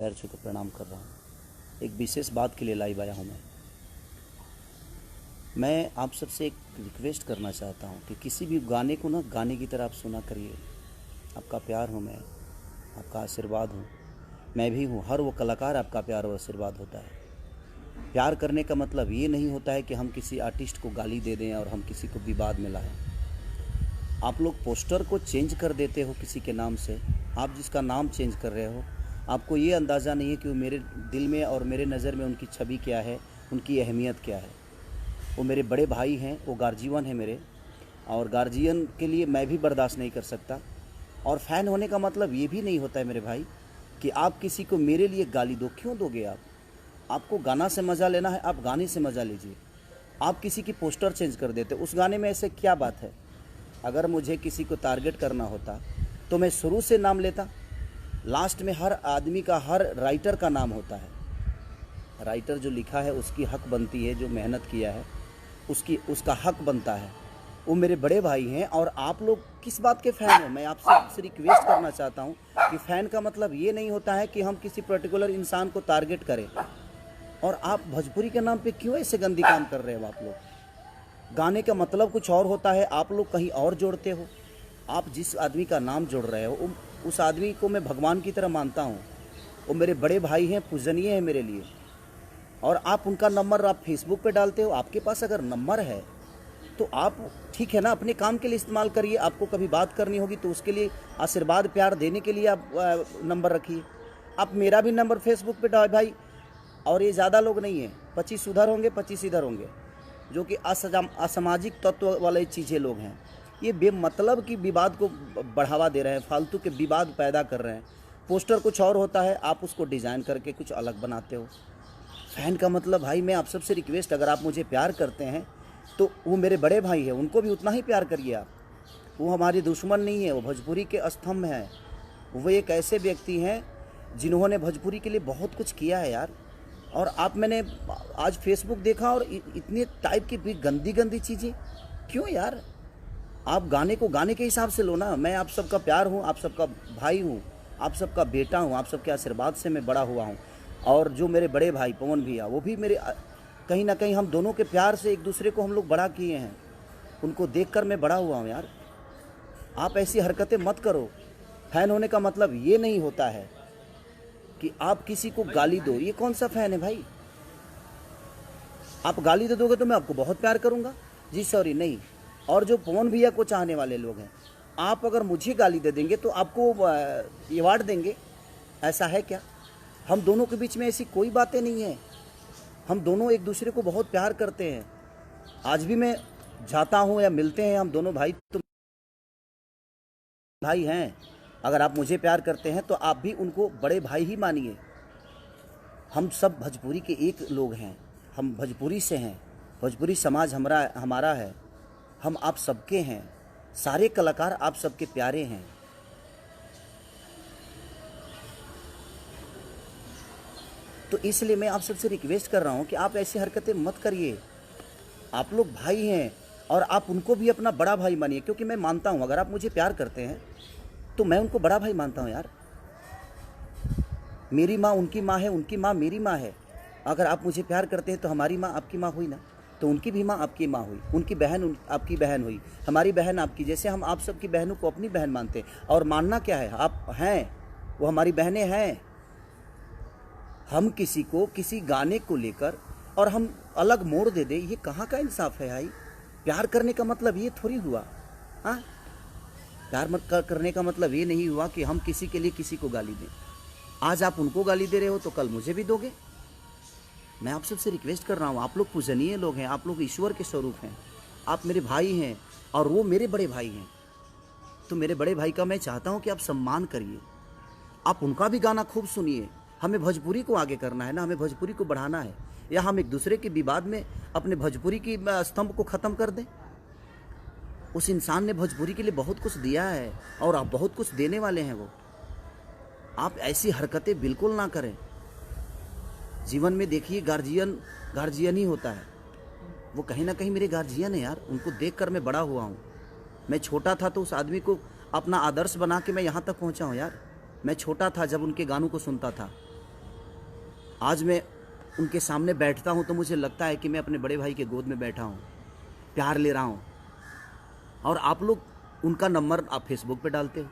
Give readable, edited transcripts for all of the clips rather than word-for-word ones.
पैर छू कर प्रणाम कर रहा हूँ। एक विशेष बात के लिए लाइव आया हूँ। मैं आप सबसे एक रिक्वेस्ट करना चाहता हूँ कि किसी भी गाने को ना गाने की तरह आप सुना करिए। आपका प्यार हूँ मैं, आपका आशीर्वाद हूँ, मैं भी हूँ। हर वो कलाकार आपका प्यार और आशीर्वाद होता है। प्यार करने का मतलब ये नहीं होता है कि हम किसी आर्टिस्ट को गाली दे दें और हम किसी को विवाद में लाएं। आप लोग पोस्टर को चेंज कर देते हो किसी के नाम से। आप जिसका नाम चेंज कर रहे हो, आपको ये अंदाज़ा नहीं है कि वो मेरे दिल में और मेरे नज़र में उनकी छवि क्या है, उनकी अहमियत क्या है। वो मेरे बड़े भाई हैं, वो गार्जियन हैं मेरे, और गार्जियन के लिए मैं भी बर्दाश्त नहीं कर सकता। और फ़ैन होने का मतलब ये भी नहीं होता है मेरे भाई कि आप किसी को मेरे लिए गाली दो। क्यों दोगे आप? आपको गाना से मज़ा लेना है, आप गाने से मज़ा लीजिए। आप किसी की पोस्टर चेंज कर देते, उस गाने में ऐसे क्या बात है? अगर मुझे किसी को टारगेट करना होता तो मैं शुरू से नाम लेता। लास्ट में हर आदमी का, हर राइटर का नाम होता है। राइटर जो लिखा है उसकी हक बनती है, जो मेहनत किया है उसका हक बनता है। वो मेरे बड़े भाई हैं। और आप लोग किस बात के फ़ैन हो? मैं आपसे रिक्वेस्ट करना चाहता हूँ कि फ़ैन का मतलब ये नहीं होता है कि हम किसी पर्टिकुलर इंसान को टारगेट करें। और आप भोजपुरी के नाम पे क्यों ऐसे गंदी काम कर रहे हो? आप लोग गाने का मतलब कुछ और होता है, आप लोग कहीं और जोड़ते हो। आप जिस आदमी का नाम जोड़ रहे हो उस आदमी को मैं भगवान की तरह मानता हूँ। वो मेरे बड़े भाई हैं, पूजनीय हैं मेरे लिए। और आप उनका नंबर आप फेसबुक पे डालते हो। आपके पास अगर नंबर है तो आप ठीक है ना, अपने काम के लिए इस्तेमाल करिए। आपको कभी बात करनी होगी तो उसके लिए आशीर्वाद प्यार देने के लिए आप नंबर रखिए। आप मेरा भी नंबर फेसबुक पे डाल भाई। और ये ज़्यादा लोग नहीं हैं, 25 उधर होंगे, 25 इधर होंगे, जो कि असामाजिक तत्व वाले चीज़ें लोग हैं। ये बेमतलब की विवाद को बढ़ावा दे रहे हैं, फालतू के विवाद पैदा कर रहे हैं। पोस्टर कुछ और होता है, आप उसको डिज़ाइन करके कुछ अलग बनाते हो। फ़ैन का मतलब भाई, मैं आप सबसे रिक्वेस्ट, अगर आप मुझे प्यार करते हैं तो वो मेरे बड़े भाई हैं, उनको भी उतना ही प्यार करिए आप। वो हमारे दुश्मन नहीं है, वो भोजपुरी के स्तंभ हैं। वो एक ऐसे व्यक्ति हैं जिन्होंने भोजपुरी के लिए बहुत कुछ किया है यार। और आप, मैंने आज फेसबुक देखा और इतने टाइप की भी गंदी गंदी चीज़ें क्यों यार? आप गाने को गाने के हिसाब से लो ना। मैं आप सबका प्यार हूँ, आप सबका भाई हूँ, आप सबका बेटा हूँ, आप सबके आशीर्वाद से मैं बड़ा हुआ हूँ। और जो मेरे बड़े भाई पवन भैया, वो भी मेरे, कहीं ना कहीं हम दोनों के प्यार से एक दूसरे को हम लोग बड़ा किए हैं। उनको देखकर मैं बड़ा हुआ हूँ यार। आप ऐसी हरकतें मत करो। फ़ैन होने का मतलब ये नहीं होता है कि आप किसी को गाली दो। ये कौन सा फ़ैन है भाई? आप गाली दे दोगे तो मैं आपको बहुत प्यार करूँगा जी, सॉरी नहीं। और जो पवन भैया को चाहने वाले लोग हैं, आप अगर मुझे गाली दे देंगे तो आपको अवार्ड देंगे। ऐसा है क्या? हम दोनों के बीच में ऐसी कोई बातें नहीं है। हम दोनों एक दूसरे को बहुत प्यार करते हैं। आज भी मैं जाता हूँ या मिलते हैं, हम दोनों भाई तो भाई हैं। अगर आप मुझे प्यार करते हैं तो आप भी उनको बड़े भाई ही मानिए। हम सब भोजपुरी के एक लोग हैं, हम भोजपुरी से हैं। भोजपुरी समाज हमारा है, हम आप सबके हैं। सारे कलाकार आप सबके प्यारे हैं। तो इसलिए मैं आप सबसे रिक्वेस्ट कर रहा हूँ कि आप ऐसी हरकतें मत करिए। आप लोग भाई हैं और आप उनको भी अपना बड़ा भाई मानिए। क्योंकि मैं मानता हूँ, अगर आप मुझे प्यार करते हैं तो मैं उनको बड़ा भाई मानता हूँ यार। मेरी माँ उनकी माँ है, उनकी माँ मेरी माँ है। अगर आप मुझे प्यार करते हैं तो हमारी माँ आपकी माँ हुई ना, तो उनकी भी माँ आपकी माँ हुई, उनकी बहन आपकी बहन हुई, हमारी बहन आपकी। जैसे हम आप सबकी बहनों को अपनी बहन मानते हैं। और मानना क्या है, आप हैं, वो हमारी बहनें हैं। हम किसी को किसी गाने को लेकर और हम अलग मोड़ दे दे, ये कहाँ का इंसाफ है भाई? प्यार करने का मतलब ये थोड़ी हुआ। हाँ, करने का मतलब ये नहीं हुआ कि हम किसी के लिए किसी को गाली दें। आज आप उनको गाली दे रहे हो तो कल मुझे भी दोगे। मैं आप सबसे रिक्वेस्ट कर रहा हूँ, आप लोग पूजनीय लोग हैं, आप लोग ईश्वर के स्वरूप हैं, आप मेरे भाई हैं और वो मेरे बड़े भाई हैं। तो मेरे बड़े भाई का मैं चाहता हूँ कि आप सम्मान करिए, आप उनका भी गाना खूब सुनिए। हमें भोजपुरी को आगे करना है ना, हमें भोजपुरी को बढ़ाना है। या हम एक दूसरे के विवाद में अपने भोजपुरी की स्तंभ को ख़त्म कर दें? उस इंसान ने भोजपुरी के लिए बहुत कुछ दिया है और आप बहुत कुछ देने वाले हैं। वो, आप ऐसी हरकतें बिल्कुल ना करें। जीवन में देखिए, गार्जियन ही होता है। वो कहीं ना कहीं मेरे गार्जियन है यार। उनको देखकर मैं बड़ा हुआ हूँ। मैं छोटा था तो उस आदमी को अपना आदर्श बना के मैं यहाँ तक पहुँचा हूँ यार। मैं छोटा था जब उनके गानों को सुनता था। आज मैं उनके सामने बैठता हूँ तो मुझे लगता है कि मैं अपने बड़े भाई के गोद में बैठा हूँ, प्यार ले रहा हूँ। और आप लोग उनका नंबर आप फेसबुक पे डालते हो,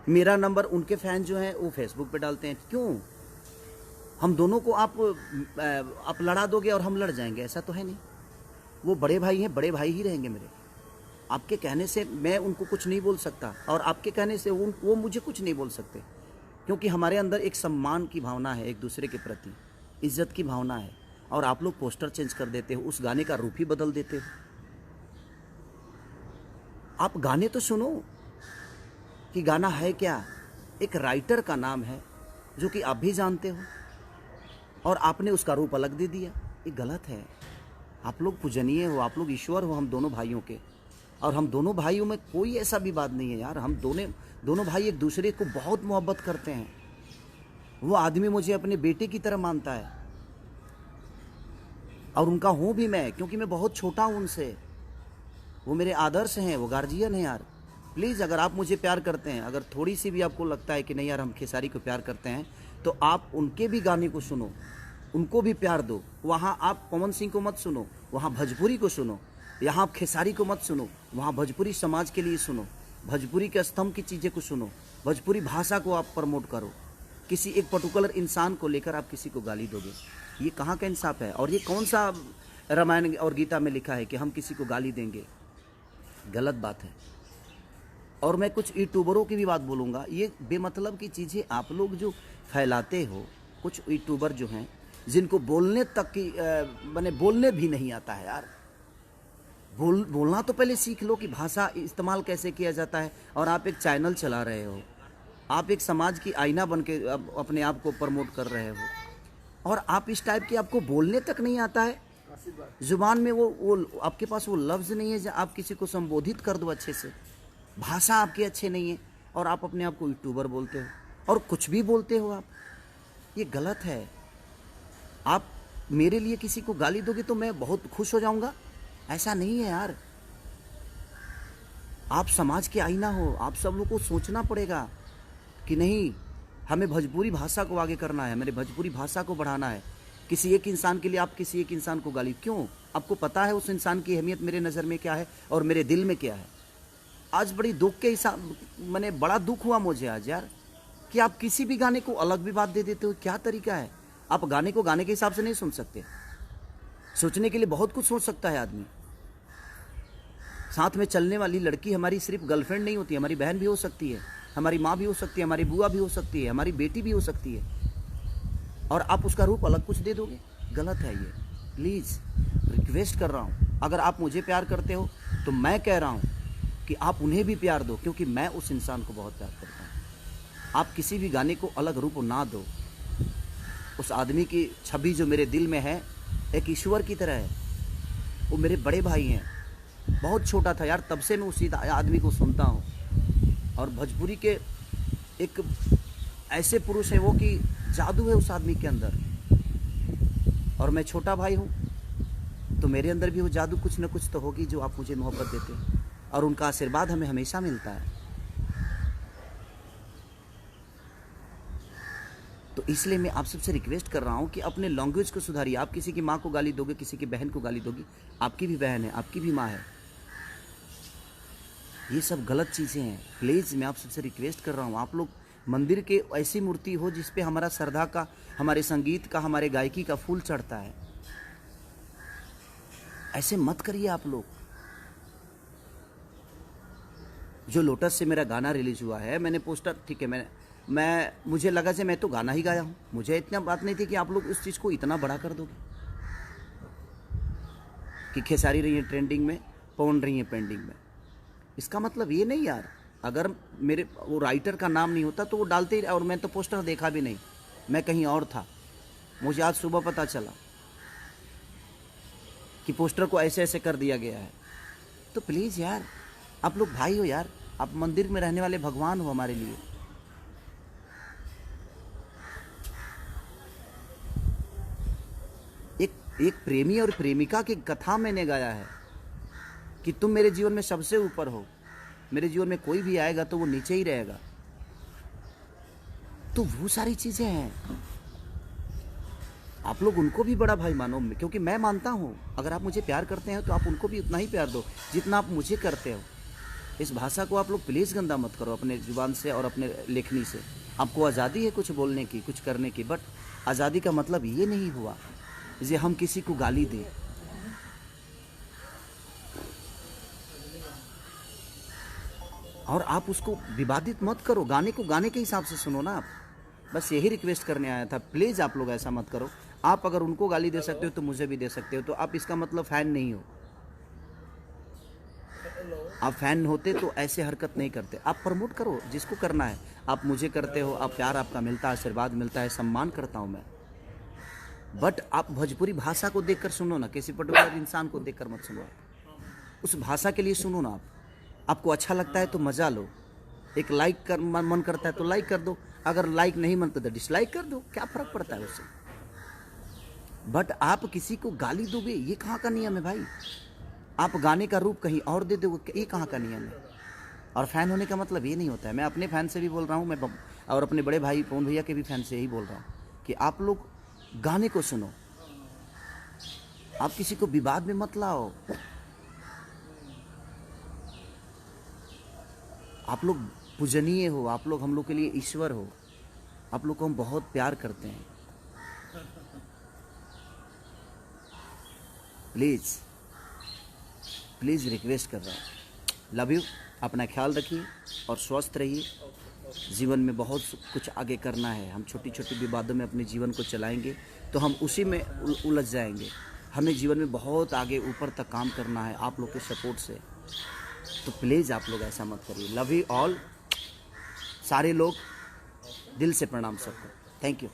मेरा नंबर उनके फैन जो हैं वो फेसबुक पे डालते हैं। क्यों? हम दोनों को आप लड़ा दोगे और हम लड़ जाएंगे? ऐसा तो है नहीं। वो बड़े भाई हैं, बड़े भाई ही रहेंगे मेरे। आपके कहने से मैं उनको कुछ नहीं बोल सकता और आपके कहने से वो मुझे कुछ नहीं बोल सकते, क्योंकि हमारे अंदर एक सम्मान की भावना है, एक दूसरे के प्रति इज्जत की भावना है। और आप लोग पोस्टर चेंज कर देते हो, उस गाने का रूप ही बदल देते हो। आप गाने तो सुनो कि गाना है क्या। एक राइटर का नाम है जो कि आप भी जानते हो, और आपने उसका रूप अलग दे दिया। ये गलत है। आप लोग पूजनीय हो, आप लोग ईश्वर हो हम दोनों भाइयों के, और हम दोनों भाइयों में कोई ऐसा भी बात नहीं है यार। हम दोनों भाई एक दूसरे को बहुत मोहब्बत करते हैं। वो आदमी मुझे अपने बेटे की तरह मानता है, और उनका हूँ भी मैं, क्योंकि मैं बहुत छोटा हूँ उनसे। वो मेरे आदर्श हैं, वो गार्जियन हैं यार। प्लीज़, अगर आप मुझे प्यार करते हैं, अगर थोड़ी सी भी आपको लगता है कि नहीं यार हम खेसारी को प्यार करते हैं, तो आप उनके भी गाने को सुनो, उनको भी प्यार दो। वहाँ आप पवन सिंह को मत सुनो, वहाँ भोजपुरी को सुनो। यहाँ आप खेसारी को मत सुनो, वहाँ भोजपुरी समाज के लिए सुनो, भोजपुरी के स्तंभ की चीज़ें को सुनो, भोजपुरी भाषा को आप प्रमोट करो। किसी एक पर्टिकुलर इंसान को लेकर आप किसी को गाली दोगे, ये कहाँ का इंसाफ है? और ये कौन सा रामायण और गीता में लिखा है कि हम किसी को गाली देंगे? गलत बात है। और मैं कुछ यूट्यूबरों की भी बात बोलूँगा। ये बेमतलब की चीज़ें आप लोग जो फैलाते हो, कुछ यूट्यूबर जो हैं जिनको बोलने तक की मैंने बोलने भी नहीं आता है यार। बोलना तो पहले सीख लो कि भाषा इस्तेमाल कैसे किया जाता है। और आप एक चैनल चला रहे हो, आप एक समाज की आईना बन के अपने आप को प्रमोट कर रहे हो, और आप इस टाइप की आपको बोलने तक नहीं आता है। जुबान में वो आपके पास वो लफ्ज़ नहीं है जो आप किसी को संबोधित कर दो अच्छे से। भाषा आपकी अच्छे नहीं है, और आप अपने आप को यूट्यूबर बोलते हो और कुछ भी बोलते हो आप। ये गलत है। आप मेरे लिए किसी को गाली दोगे तो मैं बहुत खुश हो जाऊंगा? ऐसा नहीं है यार। आप समाज के आईना हो, आप सब लोग को सोचना पड़ेगा कि नहीं, हमें भोजपुरी भाषा को आगे करना है, मेरे भोजपुरी भाषा को बढ़ाना है। किसी एक इंसान के लिए आप किसी एक इंसान को गाली क्यों? आपको पता है उस इंसान की अहमियत मेरे नज़र में क्या है और मेरे दिल में क्या है। आज बड़ी दुख के हिसाब मैंने बड़ा दुख हुआ मुझे आज यार, कि आप किसी भी गाने को अलग भी बात दे देते हो। क्या तरीका है? आप गाने को गाने के हिसाब से नहीं सुन सकते। सोचने के लिए बहुत कुछ सोच सकता है आदमी। साथ में चलने वाली लड़की हमारी सिर्फ गर्लफ्रेंड नहीं होती, हमारी बहन भी हो सकती है, हमारी माँ भी हो सकती है, हमारी बुआ भी हो सकती है, हमारी बेटी भी हो सकती है, और आप उसका रूप अलग कुछ दे दोगे। गलत है ये। प्लीज़ रिक्वेस्ट कर रहा हूँ, अगर आप मुझे प्यार करते हो तो मैं कह रहा हूँ कि आप उन्हें भी प्यार दो, क्योंकि मैं उस इंसान को बहुत प्यार करता हूँ। आप किसी भी गाने को अलग रूप ना दो। उस आदमी की छवि जो मेरे दिल में है एक ईश्वर की तरह है। वो मेरे बड़े भाई हैं। बहुत छोटा था यार, तब से मैं उसी आदमी को सुनता हूँ। और भोजपुरी के एक ऐसे पुरुष है वो कि जादू है उस आदमी के अंदर, और मैं छोटा भाई हूँ तो मेरे अंदर भी वो जादू कुछ न कुछ तो होगी जो आप मुझे मोहब्बत देते हैं, और उनका आशीर्वाद हमें हमेशा मिलता है। तो इसलिए मैं आप सबसे रिक्वेस्ट कर रहा हूँ कि अपने लैंग्वेज को सुधारिए। आप किसी की माँ को गाली दोगे, किसी की बहन को गाली दोगे, आपकी भी बहन है, आपकी भी माँ है। ये सब गलत चीज़ें हैं। प्लीज़ मैं आप सबसे रिक्वेस्ट कर रहा हूँ, आप लोग मंदिर के ऐसी मूर्ति हो जिस पे हमारा श्रद्धा का, हमारे संगीत का, हमारे गायकी का फूल चढ़ता है। ऐसे मत करिए आप लोग। जो लोटस से मेरा गाना रिलीज हुआ है, मैंने पोस्टर, ठीक है, मुझे लगा कि मैं तो गाना ही गाया हूँ, मुझे इतना बात नहीं थी कि आप लोग इस चीज़ को इतना बड़ा कर दोगे कि खेसारी रही है ट्रेंडिंग में, पवन रही है पेंडिंग में। इसका मतलब ये नहीं यार, अगर मेरे वो राइटर का नाम नहीं होता तो वो डालते ही, और मैं तो पोस्टर देखा भी नहीं, मैं कहीं और था। मुझे आज सुबह पता चला कि पोस्टर को ऐसे ऐसे कर दिया गया है। तो प्लीज़ यार, आप लोग भाई हो यार, आप मंदिर में रहने वाले भगवान हो हमारे लिए। एक प्रेमी और प्रेमिका की कथा मैंने गाया है कि तुम मेरे जीवन में सबसे ऊपर हो, मेरे जीवन में कोई भी आएगा तो वो नीचे ही रहेगा। तो वो सारी चीज़ें हैं। आप लोग उनको भी बड़ा भाई मानो, क्योंकि मैं मानता हूँ अगर आप मुझे प्यार करते हैं तो आप उनको भी उतना ही प्यार दो जितना आप मुझे करते हो। इस भाषा को आप लोग प्लीज़ गंदा मत करो अपने जुबान से और अपने लेखनी से। आपको आज़ादी है कुछ बोलने की, कुछ करने की, बट आज़ादी का मतलब ये नहीं हुआ जे हम किसी को गाली दें। और आप उसको विवादित मत करो, गाने को गाने के हिसाब से सुनो ना आप। बस यही रिक्वेस्ट करने आया था, प्लीज़ आप लोग ऐसा मत करो। आप अगर उनको गाली दे सकते हो तो मुझे भी दे सकते हो, तो आप इसका मतलब फ़ैन नहीं हो। आप फ़ैन होते तो ऐसे हरकत नहीं करते। आप प्रमोट करो जिसको करना है, आप मुझे करते हो, आप प्यार आपका मिलता है, आशीर्वाद मिलता है, सम्मान करता हूँ मैं। बट आप भोजपुरी भाषा को देखकर सुनो ना, किसी पर्टिकुलर इंसान को देखकर मत सुनो। उस भाषा के लिए सुनो ना आप। आपको अच्छा लगता है तो मज़ा लो, एक लाइक कर मन करता है तो लाइक कर दो, अगर लाइक नहीं मन तो डिसलाइक कर दो, क्या फ़र्क पड़ता है उससे। बट आप किसी को गाली दोगे, ये कहाँ का नियम है भाई। आप गाने का रूप कहीं और दे दोगे, ये कहाँ का नियम है। और फ़ैन होने का मतलब ये नहीं होता है। मैं अपने फ़ैन से भी बोल रहा हूँ, मैं और अपने बड़े भाई पवन भैया के भी फ़ैन से यही बोल रहा हूँ कि आप लोग गाने को सुनो, आप किसी को विवाद में मत लाओ। आप लोग पूजनीय हो, आप लोग हम लोग के लिए ईश्वर हो, आप लोग को हम बहुत प्यार करते हैं। प्लीज़ प्लीज़ रिक्वेस्ट कर रहा हूँ, लव यू। अपना ख्याल रखिए और स्वस्थ रहिए। जीवन में बहुत कुछ आगे करना है। हम छोटी छोटी विवादों में अपने जीवन को चलाएंगे तो हम उसी में उलझ जाएंगे। हमें जीवन में बहुत आगे ऊपर तक काम करना है आप लोग के सपोर्ट से। तो प्लीज़ आप लोग ऐसा मत करिए। लव यू ऑल, सारे लोग, दिल से प्रणाम सबको। Thank you.